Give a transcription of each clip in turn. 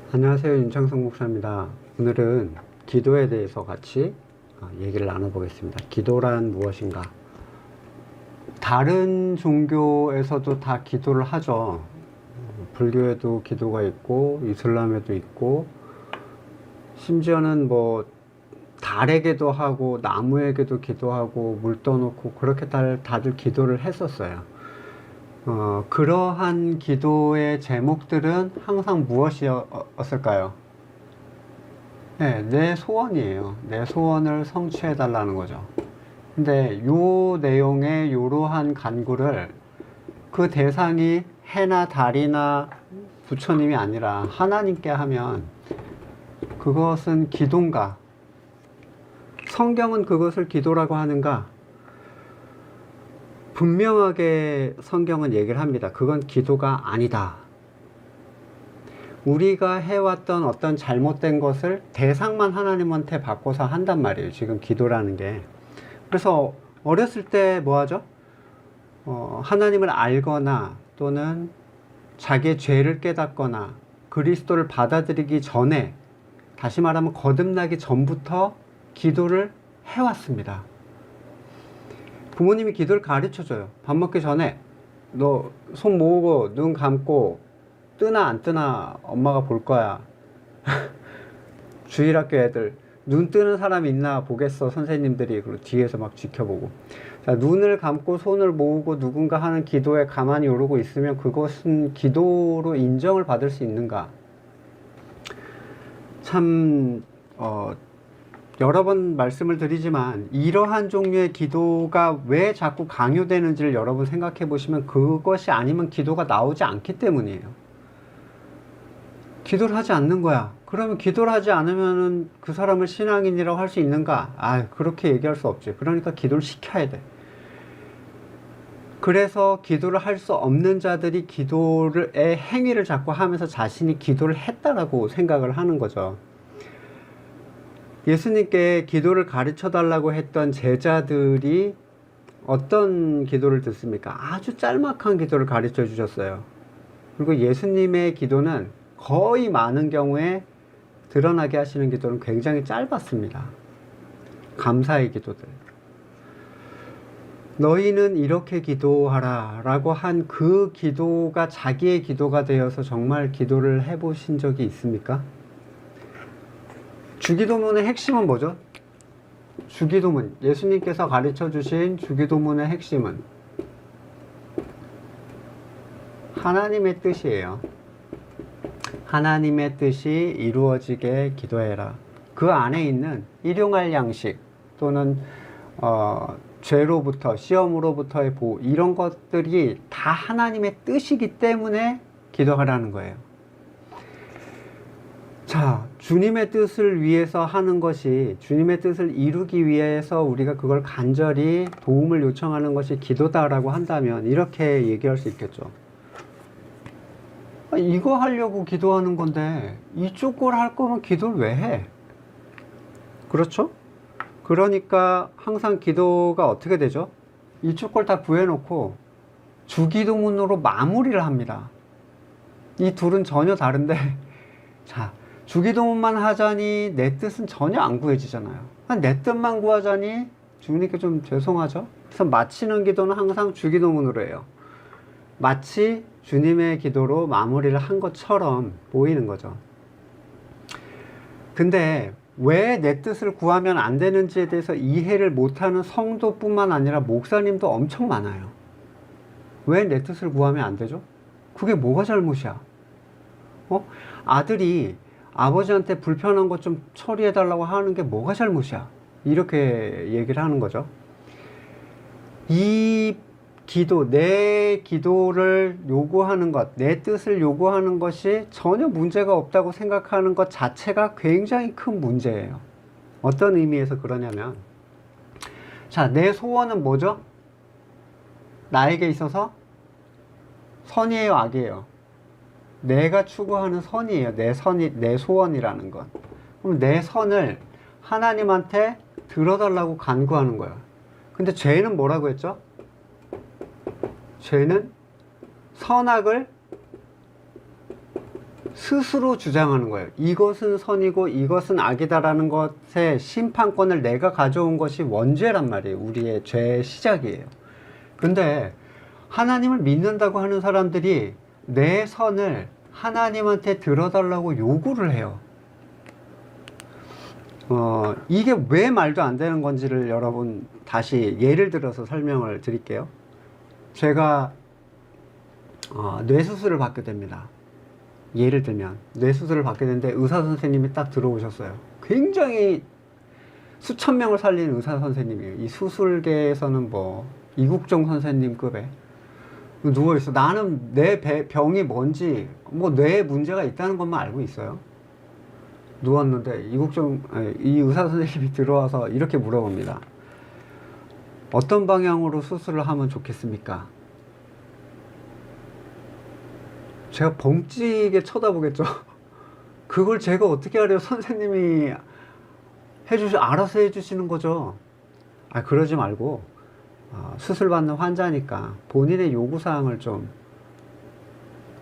안녕하세요. 윤창성 목사입니다. 오늘은 기도에 대해서 같이 얘기를 나눠보겠습니다. 기도란 무엇인가? 다른 종교에서도 다 기도를 하죠. 불교에도 기도가 있고 이슬람에도 있고 심지어는 뭐 달에게도 하고 나무에게도 기도하고 물 떠놓고 그렇게 다들 기도를 했었어요. 그러한 기도의 제목들은 항상 무엇이었을까요? 네, 내 소원이에요. 내 소원을 성취해 달라는 거죠. 근데 요 내용의 요러한 간구를 그 대상이 해나 달이나 부처님이 아니라 하나님께 하면 그것은 기도인가? 성경은 그것을 기도라고 하는가? 분명하게 성경은 얘기를 합니다. 그건 기도가 아니다. 우리가 해왔던 어떤 잘못된 것을 대상만 하나님한테 바꿔서 한단 말이에요. 지금 기도라는 게. 그래서 어렸을 때 뭐 하죠? 하나님을 알거나 또는 자기의 죄를 깨닫거나 그리스도를 받아들이기 전에, 다시 말하면 거듭나기 전부터 기도를 해왔습니다. 부모님이 기도를 가르쳐줘요. 밥 먹기 전에 너 손 모으고 눈 감고 뜨나 안 뜨나 엄마가 볼 거야. 주일학교 애들 눈 뜨는 사람이 있나 보겠어. 선생님들이 그리고 뒤에서 막 지켜보고. 자, 눈을 감고 손을 모으고 누군가 하는 기도에 가만히 오르고 있으면 그것은 기도로 인정을 받을 수 있는가? 참 여러 번 말씀을 드리지만 이러한 종류의 기도가 왜 자꾸 강요되는지를 여러분 생각해 보시면 그것이 아니면 기도가 나오지 않기 때문이에요. 기도를 하지 않는 거야. 그러면 기도를 하지 않으면 그 사람을 신앙인이라고 할 수 있는가? 그렇게 얘기할 수 없지. 그러니까 기도를 시켜야 돼. 그래서 기도를 할 수 없는 자들이 기도의 행위를 자꾸 하면서 자신이 기도를 했다라고 생각을 하는 거죠. 예수님께 기도를 가르쳐 달라고 했던 제자들이 어떤 기도를 듣습니까? 아주 짤막한 기도를 가르쳐 주셨어요. 그리고 예수님의 기도는 거의 많은 경우에 드러나게 하시는 기도는 굉장히 짧았습니다. 감사의 기도들. 너희는 이렇게 기도하라 라고 한 그 기도가 자기의 기도가 되어서 정말 기도를 해보신 적이 있습니까? 주기도문의 핵심은 뭐죠? 주기도문, 예수님께서 가르쳐 주신 주기도문의 핵심은 하나님의 뜻이에요. 하나님의 뜻이 이루어지게 기도해라. 그 안에 있는 일용할 양식 또는 죄로부터, 시험으로부터의 보호, 이런 것들이 다 하나님의 뜻이기 때문에 기도하라는 거예요. 자, 주님의 뜻을 위해서 하는 것이, 주님의 뜻을 이루기 위해서 우리가 그걸 간절히 도움을 요청하는 것이 기도다라고 한다면 이렇게 얘기할 수 있겠죠. 이거 하려고 기도하는 건데 이쪽 걸 할 거면 기도를 왜 해? 그렇죠? 그러니까 항상 기도가 어떻게 되죠? 이쪽 걸 다 구해놓고 주기도문으로 마무리를 합니다. 이 둘은 전혀 다른데 자, 주기도문만 하자니 내 뜻은 전혀 안 구해지잖아요. 내 뜻만 구하자니 주님께 좀 죄송하죠? 그래서 마치는 기도는 항상 주기도문으로 해요. 마치 주님의 기도로 마무리를 한 것처럼 보이는 거죠. 근데 왜 내 뜻을 구하면 안 되는지에 대해서 이해를 못하는 성도뿐만 아니라 목사님도 엄청 많아요. 왜 내 뜻을 구하면 안 되죠? 그게 뭐가 잘못이야? 아들이 아버지한테 불편한 것 좀 처리해 달라고 하는 게 뭐가 잘못이야? 이렇게 얘기를 하는 거죠. 이 기도, 내 기도를 요구하는 것, 내 뜻을 요구하는 것이 전혀 문제가 없다고 생각하는 것 자체가 굉장히 큰 문제예요. 어떤 의미에서 그러냐면, 자, 내 소원은 뭐죠? 나에게 있어서 선이에요, 악이에요? 내가 추구하는 선이에요. 내 소원이라는 건. 그럼 내 선을 하나님한테 들어달라고 간구하는 거예요. 근데 죄는 뭐라고 했죠? 죄는 선악을 스스로 주장하는 거예요. 이것은 선이고 이것은 악이다라는 것의 심판권을 내가 가져온 것이 원죄란 말이에요. 우리의 죄의 시작이에요. 근데 하나님을 믿는다고 하는 사람들이 내 선을 하나님한테 들어달라고 요구를 해요. 이게 왜 말도 안 되는 건지를 여러분 다시 예를 들어서 설명을 드릴게요. 제가 뇌수술을 받게 됩니다. 예를 들면 뇌수술을 받게 되는데 의사 선생님이 딱 들어오셨어요. 굉장히 수천 명을 살리는 의사 선생님이에요. 이 수술계에서는 뭐 이국종 선생님급에 누워있어. 나는 내 병이 뭔지 뭐 뇌에 문제가 있다는 것만 알고 있어요. 누웠는데 이 의사 선생님이 들어와서 이렇게 물어봅니다. 어떤 방향으로 수술을 하면 좋겠습니까? 제가 벙찌게 쳐다보겠죠. 그걸 제가 어떻게 하래요? 선생님이 알아서 해주시는 거죠. 그러지 말고 수술받는 환자니까 본인의 요구사항을 좀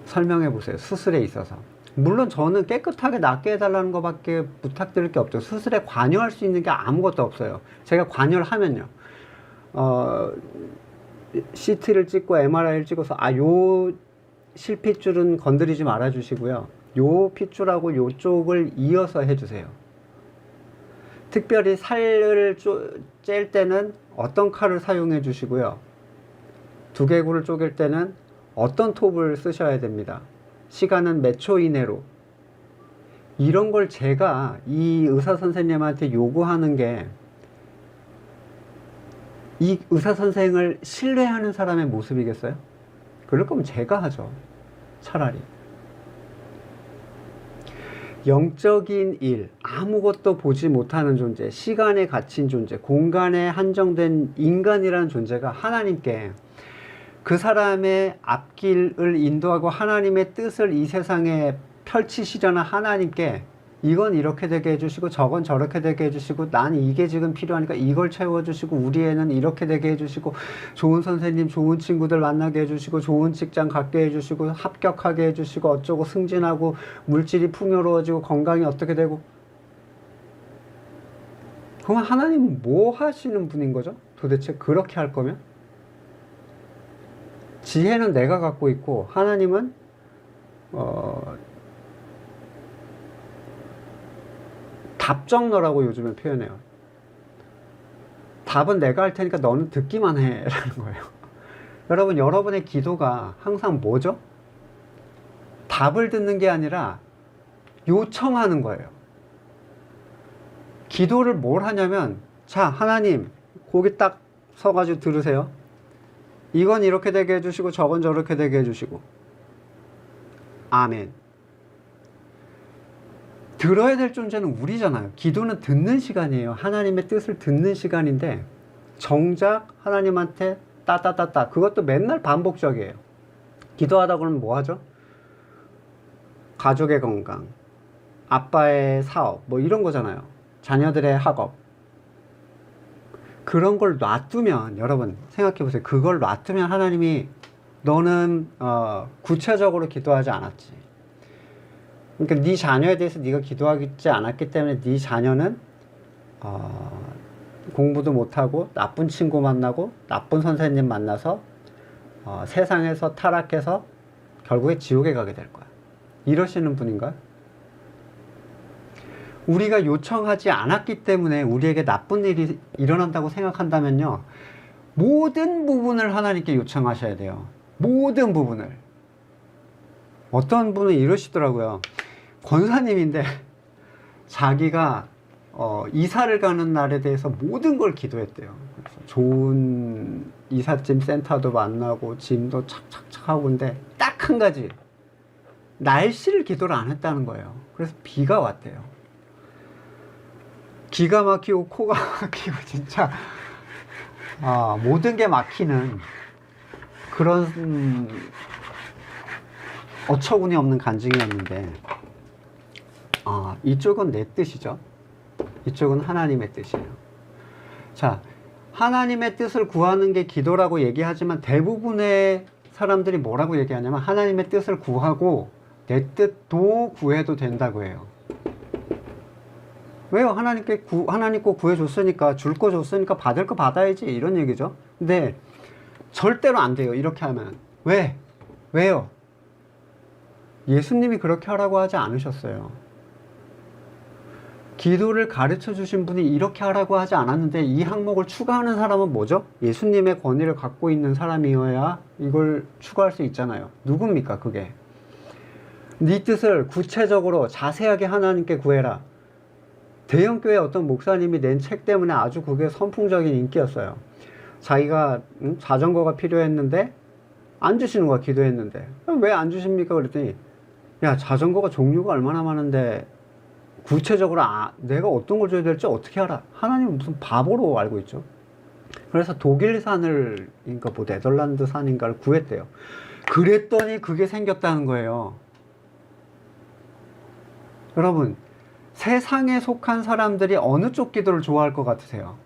설명해 보세요. 수술에 있어서. 물론 저는 깨끗하게 낫게 해달라는 것밖에 부탁드릴 게 없죠. 수술에 관여할 수 있는 게 아무것도 없어요. 제가 관여를 하면요, CT를 찍고 MRI를 찍어서 요 실핏줄은 건드리지 말아 주시고요, 요 핏줄하고 요쪽을 이어서 해주세요. 특별히 살을 짤 때는 어떤 칼을 사용해 주시고요, 두개골을 쪼갤 때는 어떤 톱을 쓰셔야 됩니다. 시간은 몇 초 이내로. 이런 걸 제가 이 의사 선생님한테 요구하는 게 이 의사 선생을 신뢰하는 사람의 모습이겠어요? 그럴 거면 제가 하죠. 차라리. 영적인 일, 아무것도 보지 못하는 존재, 시간에 갇힌 존재, 공간에 한정된 인간이라는 존재가 하나님께 그 사람의 앞길을 인도하고 하나님의 뜻을 이 세상에 펼치시려는 하나님께 이건 이렇게 되게 해주시고 저건 저렇게 되게 해주시고 난 이게 지금 필요하니까 이걸 채워주시고 우리 애는 이렇게 되게 해주시고 좋은 선생님 좋은 친구들 만나게 해주시고 좋은 직장 갖게 해주시고 합격하게 해주시고 어쩌고 승진하고 물질이 풍요로워지고 건강이 어떻게 되고. 그럼 하나님은 뭐 하시는 분인 거죠? 도대체 그렇게 할 거면? 지혜는 내가 갖고 있고 하나님은 답정너라고 요즘에 표현해요. 답은 내가 할 테니까 너는 듣기만 해 라는 거예요. 여러분, 여러분의 기도가 항상 뭐죠? 답을 듣는 게 아니라 요청하는 거예요. 기도를 뭘 하냐면, 자, 하나님, 거기 딱 서가지고 들으세요. 이건 이렇게 되게 해주시고 저건 저렇게 되게 해주시고. 아멘. 들어야 될 존재는 우리잖아요. 기도는 듣는 시간이에요. 하나님의 뜻을 듣는 시간인데 정작 하나님한테 따따따따, 그것도 맨날 반복적이에요. 기도하다 그러면 뭐 하죠? 가족의 건강, 아빠의 사업, 뭐 이런 거잖아요. 자녀들의 학업. 그런 걸 놔두면, 여러분 생각해 보세요. 그걸 놔두면 하나님이 너는 구체적으로 기도하지 않았지. 그러니까 네 자녀에 대해서 네가 기도하지 않았기 때문에 네 자녀는 공부도 못하고 나쁜 친구 만나고 나쁜 선생님 만나서 세상에서 타락해서 결국에 지옥에 가게 될 거야. 이러시는 분인가요? 우리가 요청하지 않았기 때문에 우리에게 나쁜 일이 일어난다고 생각한다면요, 모든 부분을 하나님께 요청하셔야 돼요. 모든 부분을. 어떤 분은 이러시더라고요. 권사님인데 자기가 이사를 가는 날에 대해서 모든 걸 기도했대요. 그래서 좋은 이삿짐 센터도 만나고 짐도 착착착 하고, 근데 딱 한 가지, 날씨를 기도를 안 했다는 거예요. 그래서 비가 왔대요. 기가 막히고 코가 막히고 진짜 모든 게 막히는 그런 어처구니 없는 간증이었는데, 이쪽은 내 뜻이죠. 이쪽은 하나님의 뜻이에요. 자, 하나님의 뜻을 구하는 게 기도라고 얘기하지만 대부분의 사람들이 뭐라고 얘기하냐면 하나님의 뜻을 구하고 내 뜻도 구해도 된다고 해요. 왜요? 하나님 거 구해줬으니까, 줄 거 줬으니까 받을 거 받아야지, 이런 얘기죠. 근데 절대로 안 돼요, 이렇게 하면. 왜요? 예수님이 그렇게 하라고 하지 않으셨어요. 기도를 가르쳐 주신 분이 이렇게 하라고 하지 않았는데, 이 항목을 추가하는 사람은 뭐죠? 예수님의 권위를 갖고 있는 사람이어야 이걸 추가할 수 있잖아요. 누굽니까, 그게? 네 뜻을 구체적으로 자세하게 하나님께 구해라. 대형교회 어떤 목사님이 낸 책 때문에 아주 그게 선풍적인 인기였어요. 자기가 자전거가 필요했는데 안 주시는 거야, 기도했는데. 왜 안 주십니까? 그랬더니, 야, 자전거가 종류가 얼마나 많은데 구체적으로 내가 어떤 걸 줘야 될지 어떻게 알아? 하나님은 무슨 바보로 알고 있죠. 그래서 독일산을, 그러니까 뭐 네덜란드산인가를 구했대요. 그랬더니 그게 생겼다는 거예요. 여러분, 세상에 속한 사람들이 어느 쪽 기도를 좋아할 것 같으세요?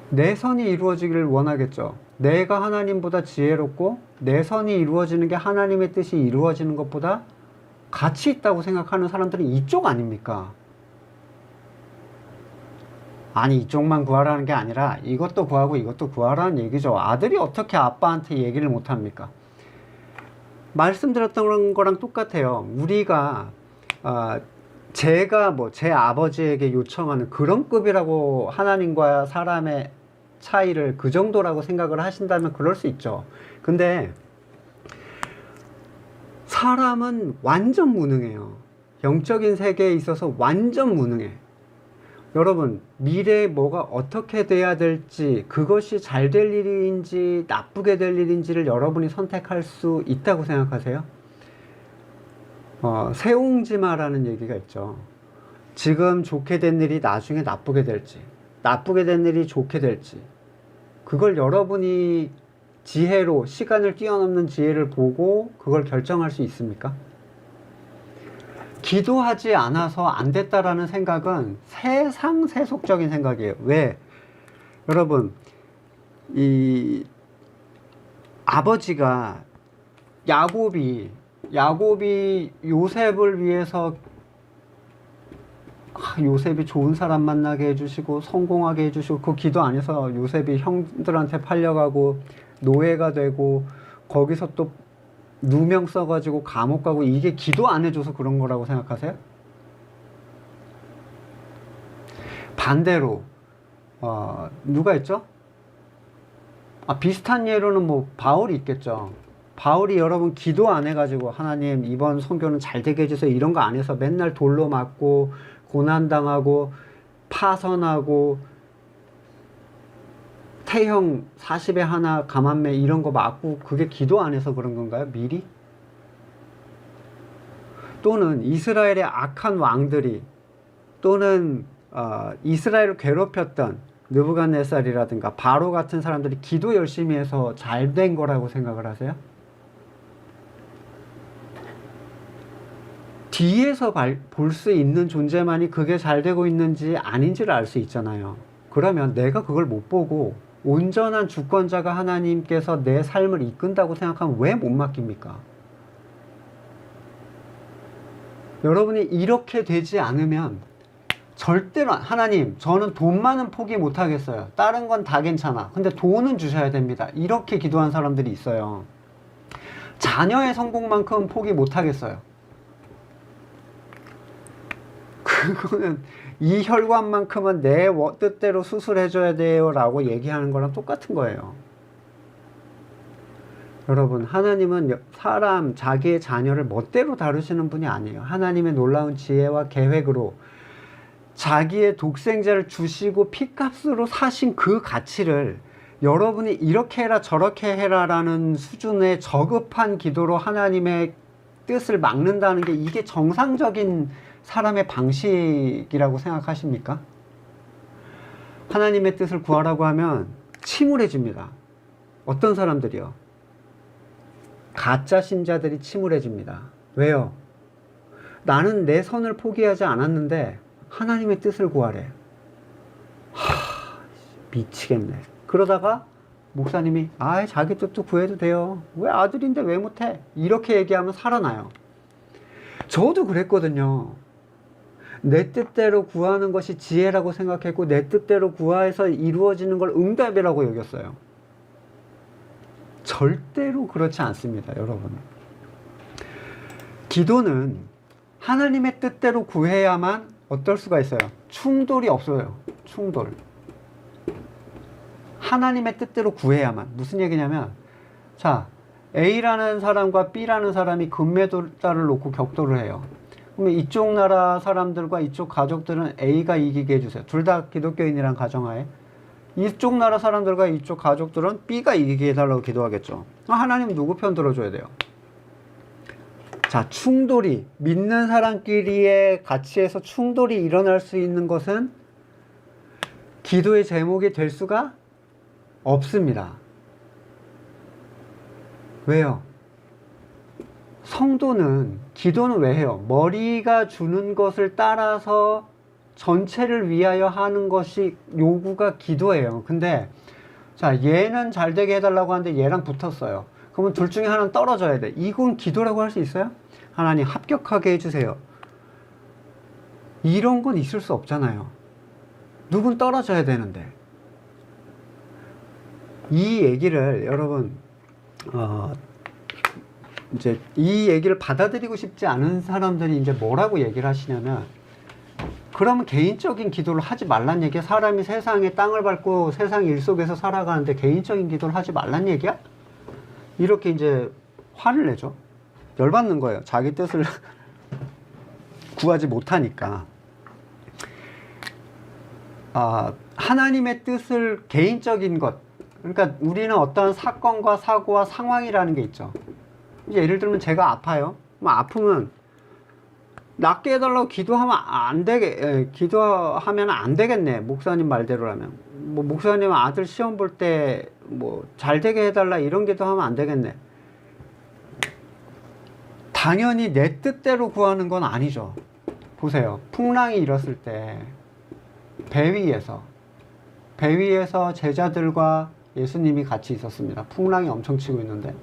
내 선이 이루어지기를 원하겠죠. 내가 하나님보다 지혜롭고 내 선이 이루어지는 게 하나님의 뜻이 이루어지는 것보다 가치 있다고 생각하는 사람들은 이쪽 아닙니까? 아니, 이쪽만 구하라는 게 아니라 이것도 구하고 이것도 구하라는 얘기죠. 아들이 어떻게 아빠한테 얘기를 못합니까? 말씀드렸던 거랑 똑같아요. 우리가 제가 제 아버지에게 요청하는 그런 급이라고, 하나님과 사람의 차이를 그 정도라고 생각을 하신다면 그럴 수 있죠. 근데 사람은 완전 무능해요. 영적인 세계에 있어서 완전 무능해. 여러분, 미래에 뭐가 어떻게 돼야 될지, 그것이 잘 될 일인지 나쁘게 될 일인지를 여러분이 선택할 수 있다고 생각하세요? 세옹지마라는 얘기가 있죠. 지금 좋게 된 일이 나중에 나쁘게 될지, 나쁘게 된 일이 좋게 될지, 그걸 여러분이 지혜로, 시간을 뛰어넘는 지혜를 보고 그걸 결정할 수 있습니까? 기도하지 않아서 안 됐다라는 생각은 세속적인 생각이에요. 왜? 여러분, 이 아버지가 야곱이 요셉을 위해서 요셉이 좋은 사람 만나게 해주시고 성공하게 해주시고, 그 기도 안 해서 요셉이 형들한테 팔려가고 노예가 되고 거기서 또 누명 써가지고 감옥 가고, 이게 기도 안 해줘서 그런 거라고 생각하세요? 반대로 누가 있죠? 비슷한 예로는 바울이 있겠죠. 바울이 여러분 기도 안 해가지고 하나님 이번 선교는 잘 되게 해주세요 이런 거 안 해서 맨날 돌로 맞고 고난당하고 파선하고 태형 40에 하나 감한매 이런 거 맞고, 그게 기도 안 해서 그런 건가요? 미리? 또는 이스라엘의 악한 왕들이, 또는 이스라엘을 괴롭혔던 느부갓네살이라든가 바로 같은 사람들이 기도 열심히 해서 잘 된 거라고 생각을 하세요? 뒤에서 볼 수 있는 존재만이 그게 잘 되고 있는지 아닌지를 알 수 있잖아요. 그러면 내가 그걸 못 보고 온전한 주권자가 하나님께서 내 삶을 이끈다고 생각하면 왜 못 맡깁니까? 여러분이 이렇게 되지 않으면 절대로 하나님, 저는 돈만은 포기 못 하겠어요. 다른 건 다 괜찮아. 근데 돈은 주셔야 됩니다. 이렇게 기도한 사람들이 있어요. 자녀의 성공만큼 포기 못 하겠어요. 그거는 이 혈관만큼은 내 뜻대로 수술해줘야 돼요 라고 얘기하는 거랑 똑같은 거예요. 여러분, 하나님은 자기의 자녀를 멋대로 다루시는 분이 아니에요. 하나님의 놀라운 지혜와 계획으로 자기의 독생자를 주시고 피값으로 사신 그 가치를 여러분이 이렇게 해라 저렇게 해라 라는 수준의 저급한 기도로 하나님의 뜻을 막는다는 게, 이게 정상적인 사람의 방식이라고 생각하십니까? 하나님의 뜻을 구하라고 하면 침울해집니다. 어떤 사람들이요? 가짜 신자들이 침울해집니다. 왜요? 나는 내 선을 포기하지 않았는데 하나님의 뜻을 구하래. 미치겠네. 그러다가 목사님이 자기 뜻도 구해도 돼요. 왜 아들인데 왜 못해? 이렇게 얘기하면 살아나요. 저도 그랬거든요. 내 뜻대로 구하는 것이 지혜라고 생각했고 내 뜻대로 구해서 이루어지는 걸 응답이라고 여겼어요. 절대로 그렇지 않습니다, 여러분. 기도는 하나님의 뜻대로 구해야만 어떨 수가 있어요? 충돌이 없어요. 충돌. 하나님의 뜻대로 구해야만. 무슨 얘기냐면, 자, A라는 사람과 B라는 사람이 금메달을 놓고 격돌을 해요. 그러면 이쪽 나라 사람들과 이쪽 가족들은 A가 이기게 해주세요. 둘 다 기독교인이란 가정하에. 이쪽 나라 사람들과 이쪽 가족들은 B가 이기게 해달라고 기도하겠죠. 하나님 누구 편 들어줘야 돼요? 자, 충돌이, 믿는 사람끼리의 가치에서 충돌이 일어날 수 있는 것은 기도의 제목이 될 수가 없습니다. 왜요? 성도는, 기도는 왜 해요? 머리가 주는 것을 따라서 전체를 위하여 하는 것이 요구가 기도예요. 근데, 자, 얘는 잘 되게 해달라고 하는데 얘랑 붙었어요. 그러면 둘 중에 하나는 떨어져야 돼. 이건 기도라고 할 수 있어요? 하나님 합격하게 해주세요. 이런 건 있을 수 없잖아요. 누군 떨어져야 되는데. 이 얘기를 여러분 이제 이 얘기를 받아들이고 싶지 않은 사람들이 이제 뭐라고 얘기를 하시냐면, 그러면 개인적인 기도를 하지 말란 얘기야? 사람이 세상에 땅을 밟고 세상 일 속에서 살아가는데 개인적인 기도를 하지 말란 얘기야? 이렇게 이제 화를 내죠. 열받는 거예요. 자기 뜻을 구하지 못하니까. 하나님의 뜻을, 개인적인 것, 그러니까 우리는 어떠한 사건과 사고와 상황이라는 게 있죠. 예를 들면 제가 아파요. 아프면 낫게 해달라고 기도하면 안 되겠네. 목사님 말대로라면. 목사님 아들 시험 볼 때 잘 되게 해달라 이런 기도하면 안 되겠네. 당연히 내 뜻대로 구하는 건 아니죠. 보세요. 풍랑이 일었을 때 배 위에서 제자들과 예수님이 같이 있었습니다. 풍랑이 엄청 치고 있는데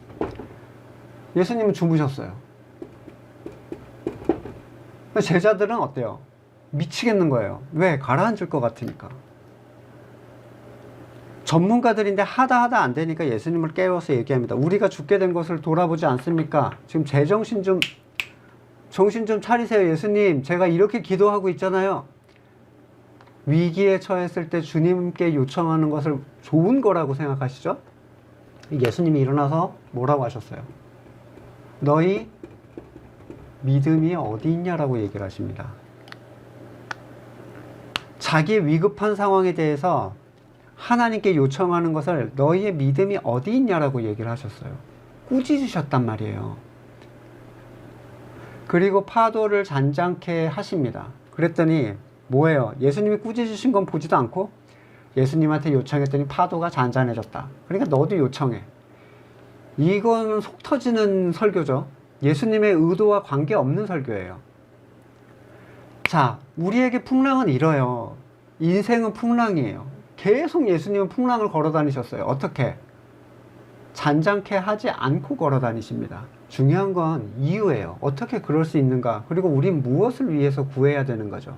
예수님은 주무셨어요. 제자들은 어때요? 미치겠는 거예요. 왜? 가라앉을 것 같으니까. 전문가들인데 하다 안 되니까 예수님을 깨워서 얘기합니다. 우리가 죽게 된 것을 돌아보지 않습니까? 지금 정신 좀 차리세요. 예수님, 제가 이렇게 기도하고 있잖아요. 위기에 처했을 때 주님께 요청하는 것을 좋은 거라고 생각하시죠? 예수님이 일어나서 뭐라고 하셨어요? 너희 믿음이 어디 있냐라고 얘기를 하십니다. 자기의 위급한 상황에 대해서 하나님께 요청하는 것을 너희의 믿음이 어디 있냐라고 얘기를 하셨어요. 꾸짖으셨단 말이에요. 그리고 파도를 잔잔케 하십니다. 그랬더니 뭐예요? 예수님이 꾸짖으신 건 보지도 않고 예수님한테 요청했더니 파도가 잔잔해졌다. 그러니까 너도 요청해. 이건 속 터지는 설교죠. 예수님의 의도와 관계없는 설교예요. 자, 우리에게 풍랑은 이래요. 인생은 풍랑이에요. 계속 예수님은 풍랑을 걸어 다니셨어요. 어떻게? 잔잔케 하지 않고 걸어 다니십니다. 중요한 건 이유예요. 어떻게 그럴 수 있는가? 그리고 우린 무엇을 위해서 구해야 되는 거죠?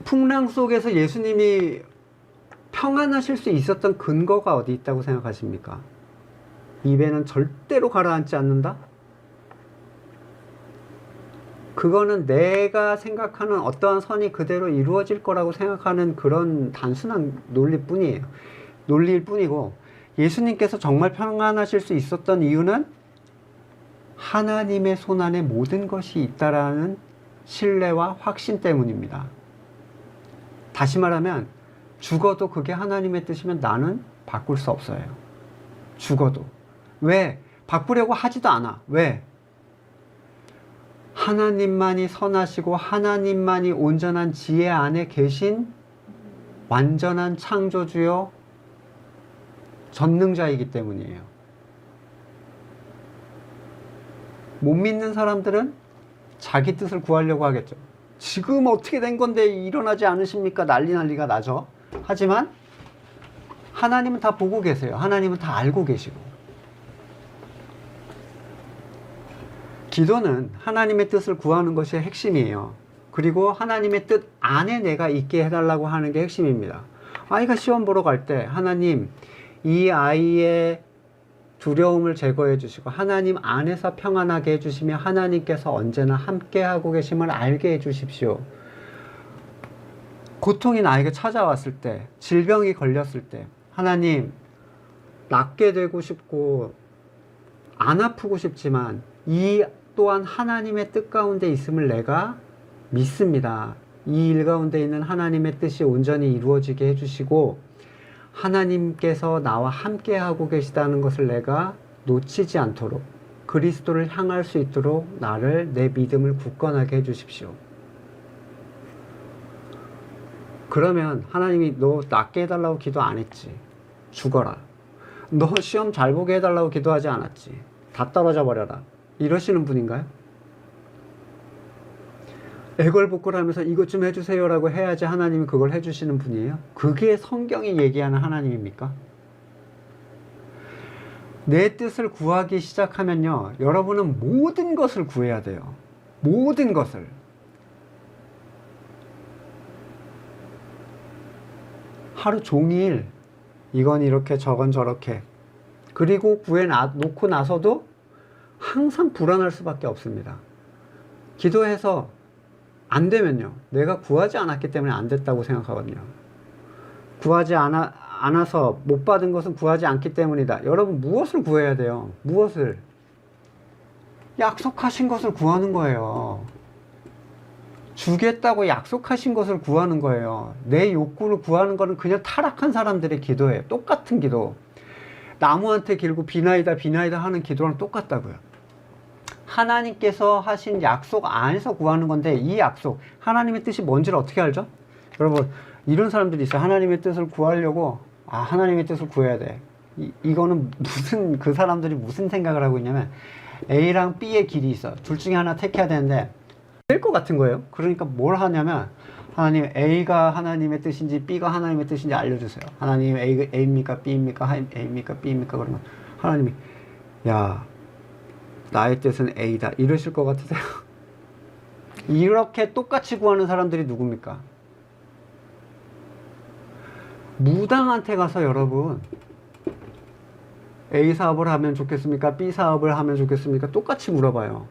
풍랑 속에서 예수님이 평안하실 수 있었던 근거가 어디 있다고 생각하십니까? 이 배는 절대로 가라앉지 않는다? 그거는 내가 생각하는 어떠한 선이 그대로 이루어질 거라고 생각하는 그런 단순한 논리뿐이에요. 논리일 뿐이고, 예수님께서 정말 평안하실 수 있었던 이유는 하나님의 손안에 모든 것이 있다라는 신뢰와 확신 때문입니다. 다시 말하면 죽어도 그게 하나님의 뜻이면 나는 바꿀 수 없어요. 죽어도. 왜? 바꾸려고 하지도 않아. 왜? 하나님만이 선하시고 하나님만이 온전한 지혜 안에 계신 완전한 창조주요 전능자이기 때문이에요. 못 믿는 사람들은 자기 뜻을 구하려고 하겠죠. 지금 어떻게 된 건데 일어나지 않으십니까? 난리가 나죠. 하지만 하나님은 다 보고 계세요. 하나님은 다 알고 계시고. 기도는 하나님의 뜻을 구하는 것이 핵심이에요. 그리고 하나님의 뜻 안에 내가 있게 해달라고 하는 게 핵심입니다. 아이가 시험 보러 갈 때 하나님, 이 아이의 두려움을 제거해 주시고 하나님 안에서 평안하게 해주시며 하나님께서 언제나 함께하고 계심을 알게 해주십시오. 고통이 나에게 찾아왔을 때, 질병이 걸렸을 때 하나님, 낫게 되고 싶고 안 아프고 싶지만 이 또한 하나님의 뜻 가운데 있음을 내가 믿습니다. 이 일 가운데 있는 하나님의 뜻이 온전히 이루어지게 해주시고 하나님께서 나와 함께 하고 계시다는 것을 내가 놓치지 않도록 그리스도를 향할 수 있도록 나를, 내 믿음을 굳건하게 해주십시오. 그러면 하나님이 너 낫게 해달라고 기도 안 했지. 죽어라. 너 시험 잘 보게 해달라고 기도하지 않았지. 다 떨어져 버려라. 이러시는 분인가요? 애걸복걸하면서 이것 좀 해주세요 라고 해야지 하나님이 그걸 해주시는 분이에요? 그게 성경이 얘기하는 하나님입니까? 내 뜻을 구하기 시작하면요, 여러분은 모든 것을 구해야 돼요. 모든 것을. 하루 종일 이건 이렇게 저건 저렇게, 그리고 놓고 나서도 항상 불안할 수밖에 없습니다. 기도해서 안 되면요, 내가 구하지 않았기 때문에 안 됐다고 생각하거든요. 구하지 않아서 못 받은 것은 구하지 않기 때문이다. 여러분, 무엇을 구해야 돼요? 무엇을? 약속하신 것을 구하는 거예요. 주겠다고 약속하신 것을 구하는 거예요. 내 욕구를 구하는 거는 그냥 타락한 사람들의 기도예요. 똑같은 기도. 나무한테 길고 비나이다 비나이다 하는 기도랑 똑같다고요. 하나님께서 하신 약속 안에서 구하는 건데, 이 약속, 하나님의 뜻이 뭔지를 어떻게 알죠? 여러분, 이런 사람들이 있어요. 하나님의 뜻을 구하려고, 하나님의 뜻을 구해야 돼. 이거는 그 사람들이 무슨 생각을 하고 있냐면, A랑 B의 길이 있어. 둘 중에 하나 택해야 되는데 될 것 같은 거예요. 그러니까 뭘 하냐면, 하나님, A가 하나님의 뜻인지 B가 하나님의 뜻인지 알려주세요. 하나님, A입니까 B입니까? A입니까 B입니까? 그러면 하나님이, 야, 나의 뜻은 A다, 이러실 것 같으세요? 이렇게 똑같이 구하는 사람들이 누굽니까? 무당한테 가서 여러분, A 사업을 하면 좋겠습니까? B 사업을 하면 좋겠습니까? 똑같이 물어봐요.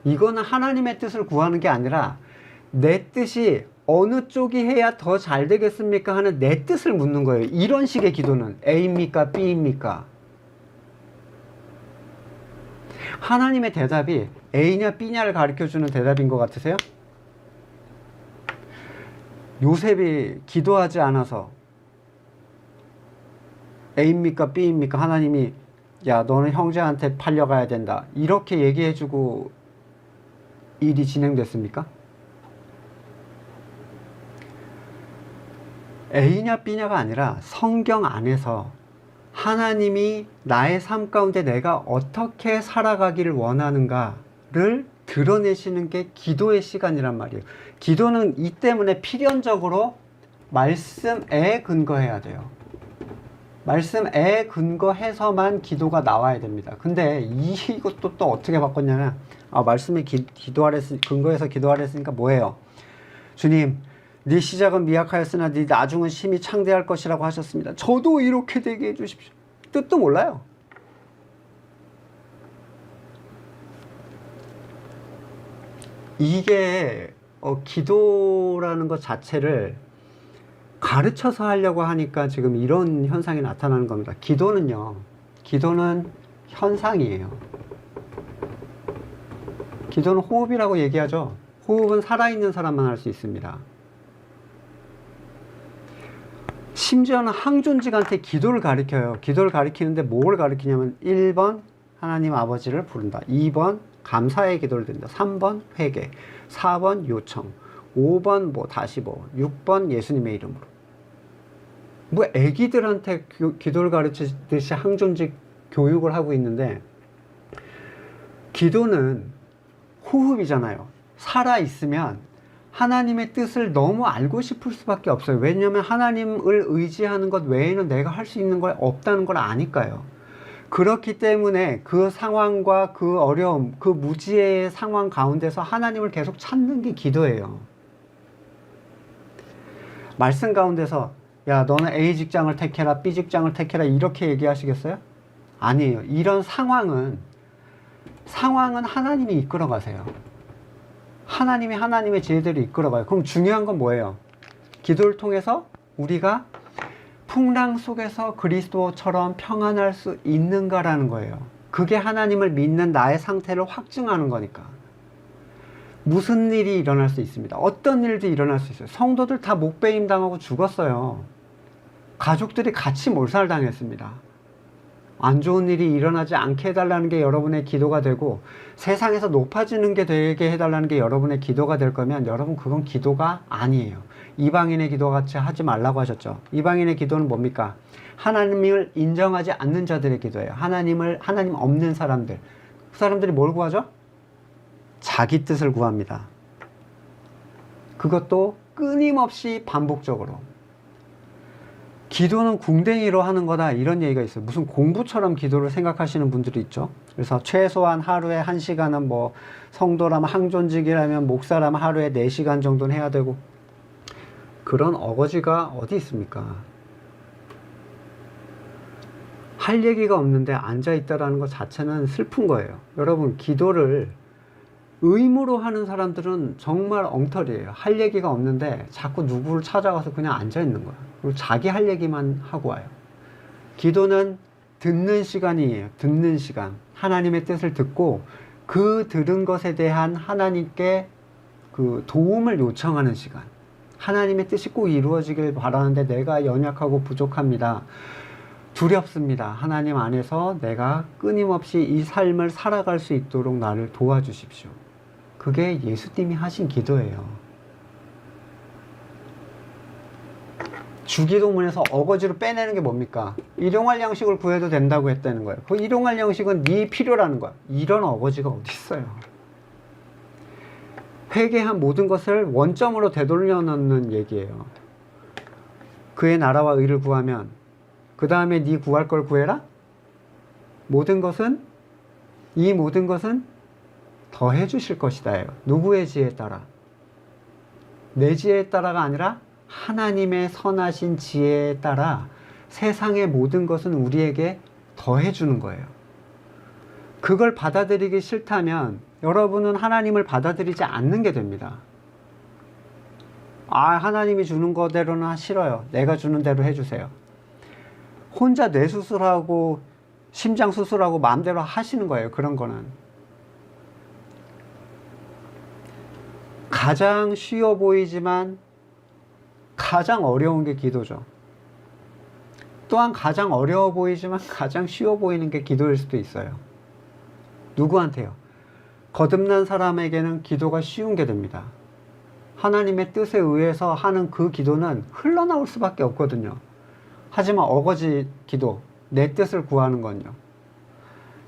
이거는 하나님의 뜻을 구하는 게 아니라 내 뜻이 어느 쪽이 해야 더 잘 되겠습니까? 하는 내 뜻을 묻는 거예요. 이런 식의 기도는 A입니까? B입니까? 하나님의 대답이 A냐 B냐를 가르쳐주는 대답인 것 같으세요? 요셉이 기도하지 않아서 A입니까 B입니까? 하나님이, 야, 너는 형제한테 팔려가야 된다, 이렇게 얘기해주고 일이 진행됐습니까? A냐 B냐가 아니라 성경 안에서 하나님이 나의 삶 가운데 내가 어떻게 살아가기를 원하는가를 드러내시는 게 기도의 시간이란 말이에요. 기도는 이 때문에 필연적으로 말씀에 근거해야 돼요. 말씀에 근거해서만 기도가 나와야 됩니다. 근데 이것도 또 어떻게 바꿨냐면, 말씀에 근거해서 기도하랬으니까 뭐예요? 주님, 네 시작은 미약하였으나 네 나중은 심히 창대할 것이라고 하셨습니다. 저도 이렇게 되게 해주십시오. 뜻도 몰라요. 이게 기도라는 것 자체를 가르쳐서 하려고 하니까 지금 이런 현상이 나타나는 겁니다. 기도는 현상이에요. 기도는 호흡이라고 얘기하죠. 호흡은 살아있는 사람만 할 수 있습니다. 심지어는 항존직한테 기도를 가르쳐요. 기도를 가르치는데 뭘 가르치냐면, 1번 하나님 아버지를 부른다, 2번 감사의 기도를 드린다, 3번 회개, 4번 요청, 5번 다시 6번 예수님의 이름으로. 애기들한테 기도를 가르치듯이 항존직 교육을 하고 있는데, 기도는 호흡이잖아요. 살아있으면 하나님의 뜻을 너무 알고 싶을 수밖에 없어요. 왜냐하면 하나님을 의지하는 것 외에는 내가 할 수 있는 걸 없다는 걸 아니까요. 그렇기 때문에 그 상황과 그 어려움, 그 무지의 상황 가운데서 하나님을 계속 찾는 게 기도예요. 말씀 가운데서 야, 너는 A 직장을 택해라, B 직장을 택해라 이렇게 얘기하시겠어요? 아니에요. 이런 상황은 하나님이 이끌어 가세요. 하나님이 하나님의 지혜대로 이끌어 가요. 그럼 중요한 건 뭐예요? 기도를 통해서 우리가 풍랑 속에서 그리스도처럼 평안할 수 있는가라는 거예요. 그게 하나님을 믿는 나의 상태를 확증하는 거니까. 무슨 일이 일어날 수 있습니다. 어떤 일도 일어날 수 있어요. 성도들 다 목베임 당하고 죽었어요. 가족들이 같이 몰살당했습니다. 안 좋은 일이 일어나지 않게 해달라는 게 여러분의 기도가 되고 세상에서 높아지는 게 되게 해달라는 게 여러분의 기도가 될 거면 여러분 그건 기도가 아니에요. 이방인의 기도 같이 하지 말라고 하셨죠. 이방인의 기도는 뭡니까? 하나님을 인정하지 않는 자들의 기도예요. 하나님 없는 사람들. 그 사람들이 뭘 구하죠? 자기 뜻을 구합니다. 그것도 끊임없이 반복적으로. 기도는 궁뎅이로 하는 거다 이런 얘기가 있어요. 무슨 공부처럼 기도를 생각하시는 분들이 있죠. 그래서 최소한 하루에 1시간은 뭐 성도라면 항존직이라면 목사라면 하루에 4시간 정도는 해야 되고 그런 어거지가 어디 있습니까? 할 얘기가 없는데 앉아있다라는 것 자체는 슬픈 거예요. 여러분 기도를 의무로 하는 사람들은 정말 엉터리예요. 할 얘기가 없는데 자꾸 누구를 찾아가서 그냥 앉아있는 거야. 그리고 자기 할 얘기만 하고 와요. 기도는 듣는 시간이에요. 듣는 시간. 하나님의 뜻을 듣고 그 들은 것에 대한 하나님께 그 도움을 요청하는 시간. 하나님의 뜻이 꼭 이루어지길 바라는데 내가 연약하고 부족합니다. 두렵습니다. 하나님 안에서 내가 끊임없이 이 삶을 살아갈 수 있도록 나를 도와주십시오. 그게 예수님이 하신 기도예요. 주기도문에서 어거지로 빼내는 게 뭡니까? 일용할 양식을 구해도 된다고 했다는 거예요. 그 일용할 양식은 네 필요라는 거야. 이런 어거지가 어디 있어요? 회개한 모든 것을 원점으로 되돌려 놓는 얘기예요. 그의 나라와 의를 구하면 그 다음에 네 구할 걸 구해라? 이 모든 것은 더해 주실 것이다. 누구의 지혜에 따라? 내 지혜에 따라가 아니라 하나님의 선하신 지혜에 따라 세상의 모든 것은 우리에게 더해 주는 거예요. 그걸 받아들이기 싫다면 여러분은 하나님을 받아들이지 않는 게 됩니다. 하나님이 주는 거대로는 싫어요. 내가 주는 대로 해주세요. 혼자 뇌 수술하고 심장 수술하고 마음대로 하시는 거예요. 그런 거는. 가장 쉬워 보이지만 가장 어려운 게 기도죠. 또한 가장 어려워 보이지만 가장 쉬워 보이는 게 기도일 수도 있어요. 누구한테요? 거듭난 사람에게는 기도가 쉬운 게 됩니다. 하나님의 뜻에 의해서 하는 그 기도는 흘러나올 수밖에 없거든요. 하지만 어거지 기도, 내 뜻을 구하는 건요.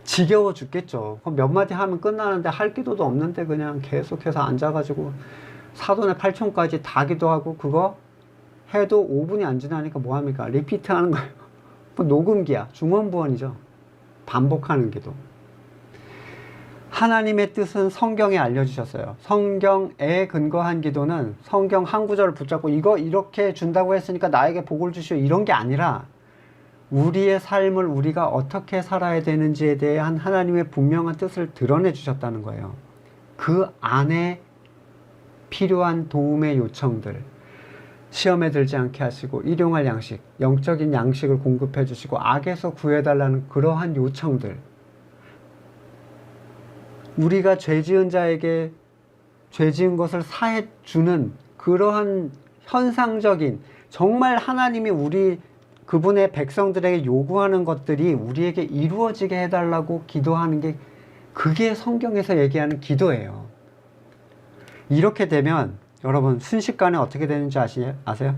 지겨워 죽겠죠. 그럼 몇 마디 하면 끝나는데 할 기도도 없는데 그냥 계속해서 앉아가지고 사돈의 8촌까지 다 기도하고 그거 해도 5분이 안 지나니까 뭐합니까? 리피트 하는 거예요. 녹음기야. 중원부원이죠. 반복하는 기도. 하나님의 뜻은 성경에 알려주셨어요. 성경에 근거한 기도는 성경 한 구절을 붙잡고 이거 이렇게 준다고 했으니까 나에게 복을 주시오 이런 게 아니라 우리의 삶을 우리가 어떻게 살아야 되는지에 대한 하나님의 분명한 뜻을 드러내 주셨다는 거예요. 그 안에 필요한 도움의 요청들, 시험에 들지 않게 하시고 일용할 양식, 영적인 양식을 공급해 주시고 악에서 구해달라는 그러한 요청들, 우리가 죄 지은 자에게 죄 지은 것을 사해 주는 그러한 현상적인, 정말 하나님이 그분의 백성들에게 요구하는 것들이 우리에게 이루어지게 해달라고 기도하는 게, 그게 성경에서 얘기하는 기도예요. 이렇게 되면 여러분 순식간에 어떻게 되는지 아세요?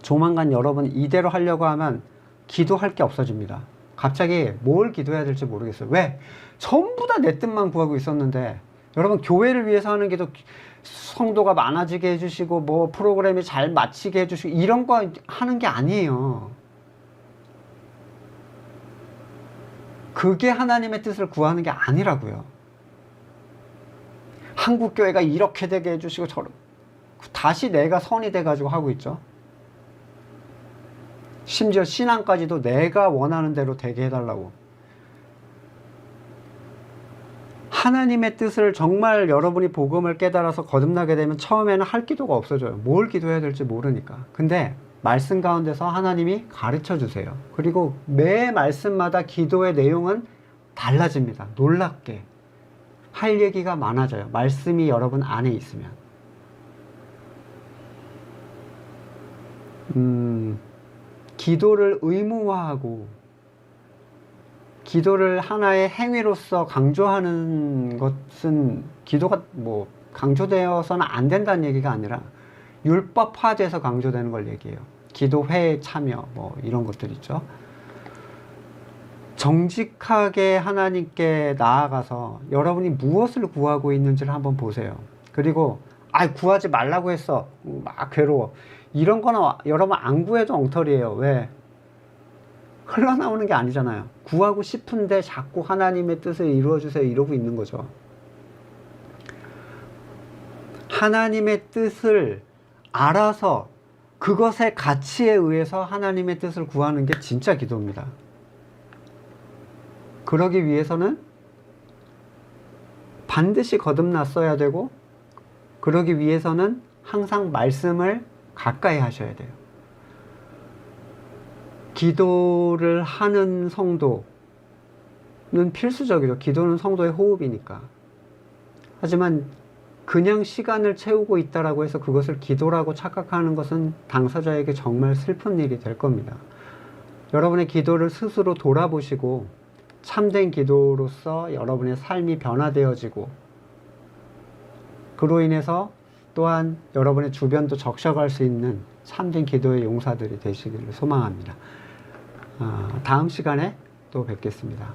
조만간 여러분 이대로 하려고 하면 기도할 게 없어집니다. 갑자기 뭘 기도해야 될지 모르겠어요. 왜? 전부 다 내 뜻만 구하고 있었는데 여러분 교회를 위해서 하는 게 더 성도가 많아지게 해주시고 뭐 프로그램이 잘 마치게 해주시고 이런 거 하는 게 아니에요. 그게 하나님의 뜻을 구하는 게 아니라고요. 한국교회가 이렇게 되게 해주시고 다시 내가 선이 돼가지고 하고 있죠. 심지어 신앙까지도 내가 원하는 대로 되게 해달라고. 하나님의 뜻을 정말 여러분이 복음을 깨달아서 거듭나게 되면 처음에는 할 기도가 없어져요. 뭘 기도해야 될지 모르니까. 근데 말씀 가운데서 하나님이 가르쳐 주세요. 그리고 매 말씀마다 기도의 내용은 달라집니다. 놀랍게. 할 얘기가 많아져요. 말씀이 여러분 안에 있으면. 기도를 의무화하고 기도를 하나의 행위로서 강조하는 것은 기도가 뭐 강조되어서는 안 된다는 얘기가 아니라 율법화돼서 강조되는 걸 얘기해요. 기도회에 참여 뭐 이런 것들 있죠. 정직하게 하나님께 나아가서 여러분이 무엇을 구하고 있는지를 한번 보세요. 그리고 구하지 말라고 했어. 막 괴로워. 이런 거는 여러분 안 구해도 엉터리예요. 왜? 흘러나오는 게 아니잖아요. 구하고 싶은데 자꾸 하나님의 뜻을 이루어주세요 이러고 있는 거죠. 하나님의 뜻을 알아서 그것의 가치에 의해서 하나님의 뜻을 구하는 게 진짜 기도입니다. 그러기 위해서는 반드시 거듭났어야 되고 그러기 위해서는 항상 말씀을 가까이 하셔야 돼요. 기도를 하는 성도는 필수적이죠. 기도는 성도의 호흡이니까. 하지만 그냥 시간을 채우고 있다라고 해서 그것을 기도라고 착각하는 것은 당사자에게 정말 슬픈 일이 될 겁니다. 여러분의 기도를 스스로 돌아보시고 참된 기도로서 여러분의 삶이 변화되어지고 그로 인해서 또한 여러분의 주변도 적셔갈 수 있는 참된 기도의 용사들이 되시기를 소망합니다. 다음 시간에 또 뵙겠습니다.